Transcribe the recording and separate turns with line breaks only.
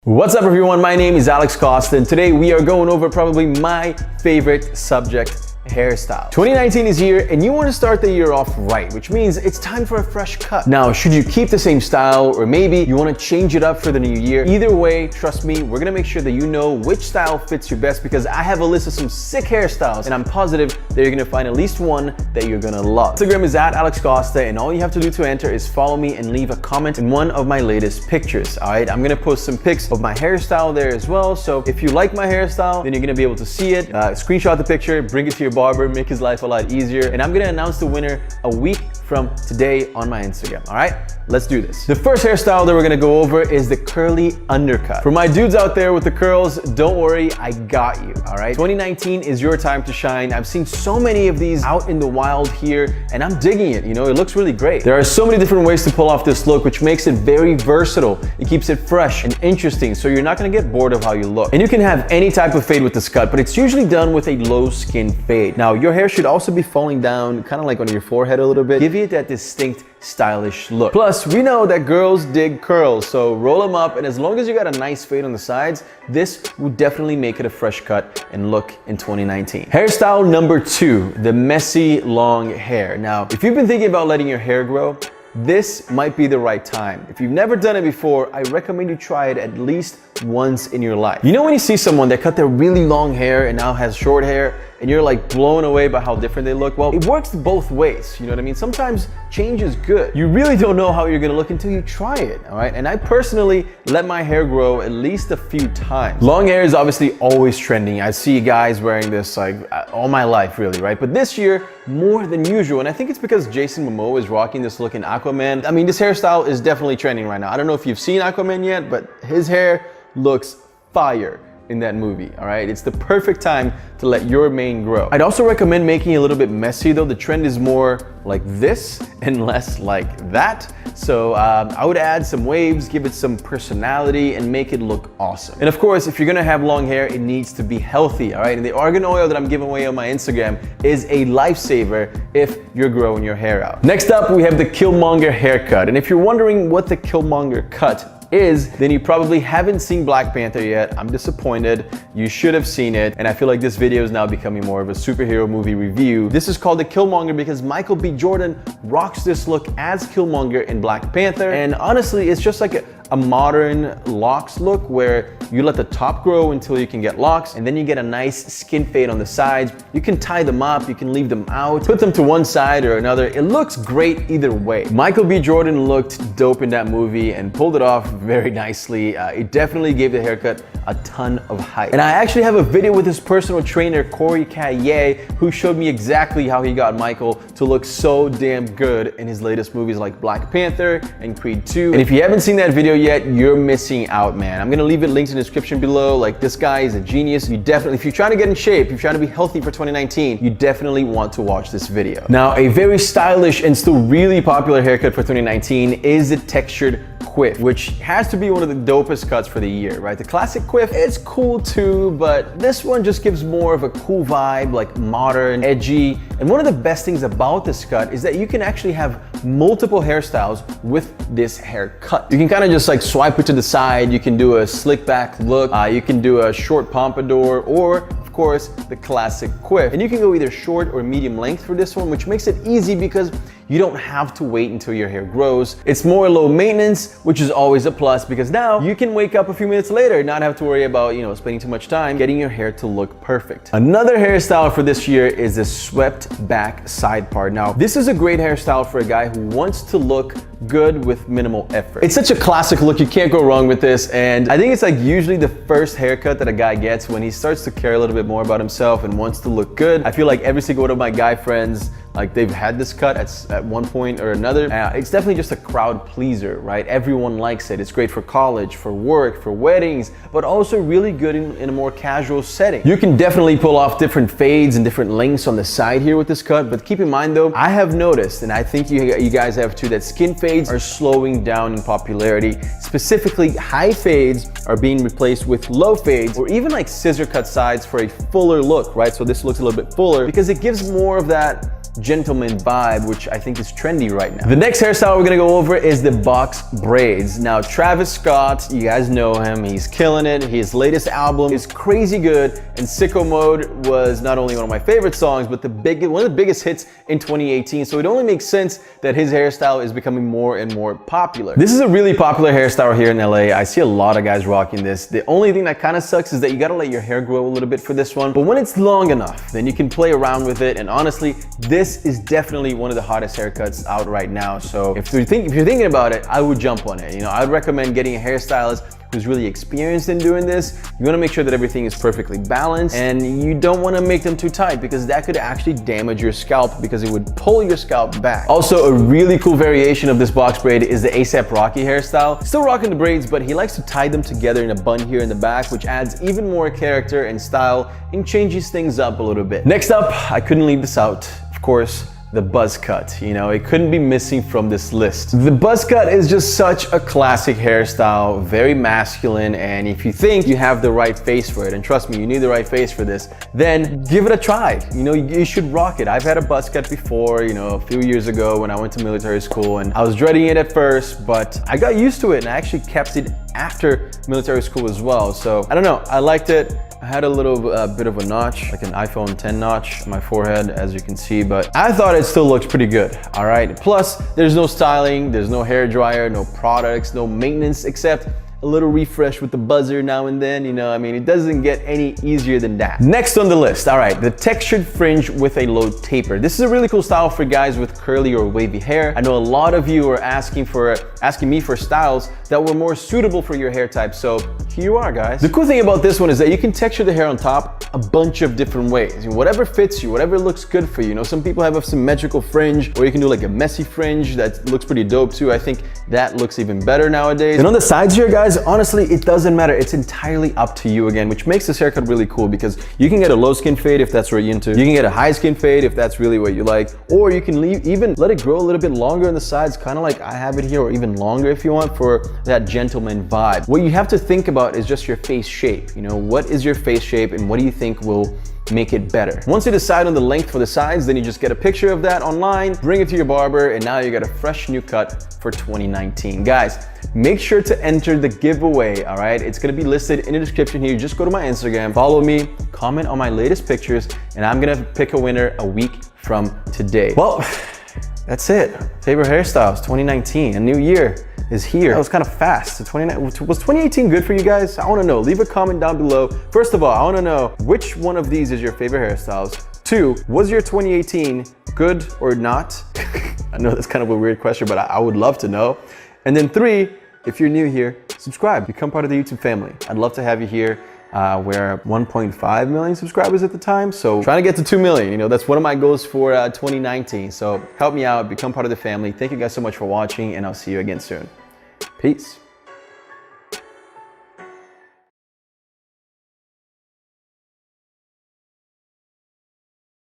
What's up everyone, my name is Alex Costa and today we are going over probably my favorite subject, hairstyle. 2019 is here and you want to start the year off right, which means it's time for a fresh cut. Now, should you keep the same style or maybe you want to change it up for the new year? Either way, trust me, we're gonna make sure that you know which style fits you best because I have a list of some sick hairstyles and I'm positive that you're gonna find at least one that you're gonna love. Instagram is at Alex Costa and all you have to do to enter is follow me and leave a comment in one of my latest pictures, all right? I'm gonna post some pics of my hairstyle there as well, so if you like my hairstyle, then you're gonna be able to see it. Screenshot the picture, bring it to your barber, make his life a lot easier, and I'm gonna announce the winner a week from today on my Instagram, all right? Let's do this. The first hairstyle that we're gonna go over is the curly undercut. For my dudes out there with the curls, don't worry, I got you, all right? 2019 is your time to shine. I've seen so many of these out in the wild here, and I'm digging it, you know, it looks really great. There are so many different ways to pull off this look, which makes it very versatile. It keeps it fresh and interesting, so you're not gonna get bored of how you look. And you can have any type of fade with this cut, but it's usually done with a low skin fade. Now, your hair should also be falling down, kind of like on your forehead a little bit, give you that distinct, stylish look. Plus, we know that girls dig curls, so roll them up, and as long as you got a nice fade on the sides, this would definitely make it a fresh cut and look in 2019. Hairstyle number 2, the messy long hair. Now, if you've been thinking about letting your hair grow, this might be the right time. If you've never done it before, I recommend you try it at least once in your life. You know when you see someone that cut their really long hair and now has short hair and you're like blown away by how different they look? Well, it works both ways, you know what I mean? Sometimes change is good. You really don't know how you're gonna look until you try it, all right? And I personally let my hair grow at least a few times. Long hair is obviously always trending. I see guys wearing this like all my life really, right? But this year, more than usual. And I think it's because Jason Momoa is rocking this look in Aquaman. I mean, this hairstyle is definitely trending right now. I don't know if you've seen Aquaman yet, but his hair looks fire in that movie, all right? It's the perfect time to let your mane grow. I'd also recommend making it a little bit messy though. The trend is more like this and less like that. So I would add some waves, give it some personality and make it look awesome. And of course, if you're gonna have long hair, it needs to be healthy, all right? And the argan oil that I'm giving away on my Instagram is a lifesaver if you're growing your hair out. Next up, we have the Killmonger haircut. And if you're wondering what the Killmonger cut is, then you probably haven't seen Black Panther yet. I'm disappointed. You should have seen it. And I feel like this video is now becoming more of a superhero movie review. This is called the Killmonger because Michael B. Jordan rocks this look as Killmonger in Black Panther. And honestly, it's just like a modern locks look where you let the top grow until you can get locks and then you get a nice skin fade on the sides. You can tie them up, you can leave them out, put them to one side or another. It looks great either way. Michael B. Jordan looked dope in that movie and pulled it off very nicely. It definitely gave the haircut a ton of hype. And I actually have a video with his personal trainer, Corey Kaye, who showed me exactly how he got Michael to look so damn good in his latest movies like Black Panther and Creed 2. And if you haven't seen that video yet, you're missing out, man. I'm gonna leave it linked in the description below. Like, this guy is a genius. You definitely, if you're trying to get in shape, if you're trying to be healthy for 2019, you definitely want to watch this video. Now, a very stylish and still really popular haircut for 2019 is the textured quiff, which has to be one of the dopest cuts for the year, right? The classic quiff is cool too, but this one just gives more of a cool vibe, like modern, edgy. And one of the best things about this cut is that you can actually have multiple hairstyles with this haircut. You can kind of just like swipe it to the side. You can do a slick back look. You can do a short pompadour or of course the classic quiff. And you can go either short or medium length for this one, which makes it easy because you don't have to wait until your hair grows. It's more low maintenance, which is always a plus because now you can wake up a few minutes later and not have to worry about, you know, spending too much time getting your hair to look perfect. Another hairstyle for this year is the swept back side part. Now, this is a great hairstyle for a guy who wants to look good with minimal effort. It's such a classic look, you can't go wrong with this, and I think it's like usually the first haircut that a guy gets when he starts to care a little bit more about himself and wants to look good. I feel like every single one of my guy friends, like they've had this cut at one point or another. It's definitely just a crowd pleaser, right? Everyone likes it. It's great for college, for work, for weddings, but also really good in a more casual setting. You can definitely pull off different fades and different lengths on the side here with this cut, but keep in mind though, I have noticed, and I think you guys have too, that skin fades are slowing down in popularity. Specifically, high fades are being replaced with low fades or even like scissor cut sides for a fuller look, right? So this looks a little bit fuller because it gives more of that gentleman vibe, which I think is trendy right now. The next hairstyle we're gonna go over is the box braids. Now, Travis Scott, you guys know him, he's killing it. His latest album is crazy good, and Sicko Mode was not only one of my favorite songs, but one of the biggest hits in 2018. So it only makes sense that his hairstyle is becoming more and more popular. This is a really popular hairstyle here in LA. I see a lot of guys rocking this. The only thing that kind of sucks is that you gotta let your hair grow a little bit for this one. But when it's long enough, then you can play around with it. And honestly, this is definitely one of the hottest haircuts out right now. So if you're thinking about it, I would jump on it. You know, I'd recommend getting a hairstylist who's really experienced in doing this. You wanna make sure that everything is perfectly balanced, and you don't wanna make them too tight because that could actually damage your scalp because it would pull your scalp back. Also, a really cool variation of this box braid is the A$AP Rocky hairstyle. Still rocking the braids, but he likes to tie them together in a bun here in the back, which adds even more character and style and changes things up a little bit. Next up, I couldn't leave this out, of course, the buzz cut. You know, it couldn't be missing from this list. The buzz cut is just such a classic hairstyle, very masculine, and if you think you have the right face for it, and trust me, you need the right face for this, then give it a try. You know, you should rock it. I've had a buzz cut before, you know, a few years ago when I went to military school, and I was dreading it at first, but I got used to it, and I actually kept it after military school as well. So I don't know, I liked it. I had a little bit of a notch, like an iPhone 10 notch on my forehead, as you can see, but I thought it still looked pretty good, all right? Plus, there's no styling, there's no hair dryer, no products, no maintenance, except a little refresh with the buzzer now and then, you know, I mean, it doesn't get any easier than that. Next on the list, all right, the textured fringe with a low taper. This is a really cool style for guys with curly or wavy hair. I know a lot of you are asking me for styles that were more suitable for your hair type, so here you are, guys. The cool thing about this one is that you can texture the hair on top a bunch of different ways. Whatever fits you, whatever looks good for you. You know, some people have a symmetrical fringe, or you can do like a messy fringe that looks pretty dope too. I think that looks even better nowadays. And on the sides here, guys, honestly, it doesn't matter. It's entirely up to you again, which makes this haircut really cool because you can get a low skin fade if that's what you're into. You can get a high skin fade if that's really what you like, or you can even let it grow a little bit longer on the sides, kind of like I have it here, or even longer if you want, for that gentleman vibe. What you have to think about is just your face shape. You know, what is your face shape and what do you think will make it better? Once you decide on the length for the sides, then you just get a picture of that online, bring it to your barber, and now you got a fresh new cut for 2019. Guys, make sure to enter the giveaway, all right? It's gonna be listed in the description here. Just go to my Instagram, follow me, comment on my latest pictures, and I'm gonna pick a winner a week from today. Well, that's it. Favorite hairstyles 2019, a new year is here. That was kind of fast. Was 2018 good for you guys? I want to know. Leave a comment down below. First of all, I want to know which one of these is your favorite hairstyles. 2, was your 2018 good or not? I know that's kind of a weird question, but I would love to know. And then 3, if you're new here, subscribe, become part of the YouTube family. I'd love to have you here. We're 1.5 million subscribers at the time, so trying to get to 2 million, you know, that's one of my goals for 2019. So help me out, become part of the family. Thank you guys so much for watching, and I'll see you again soon. Peace.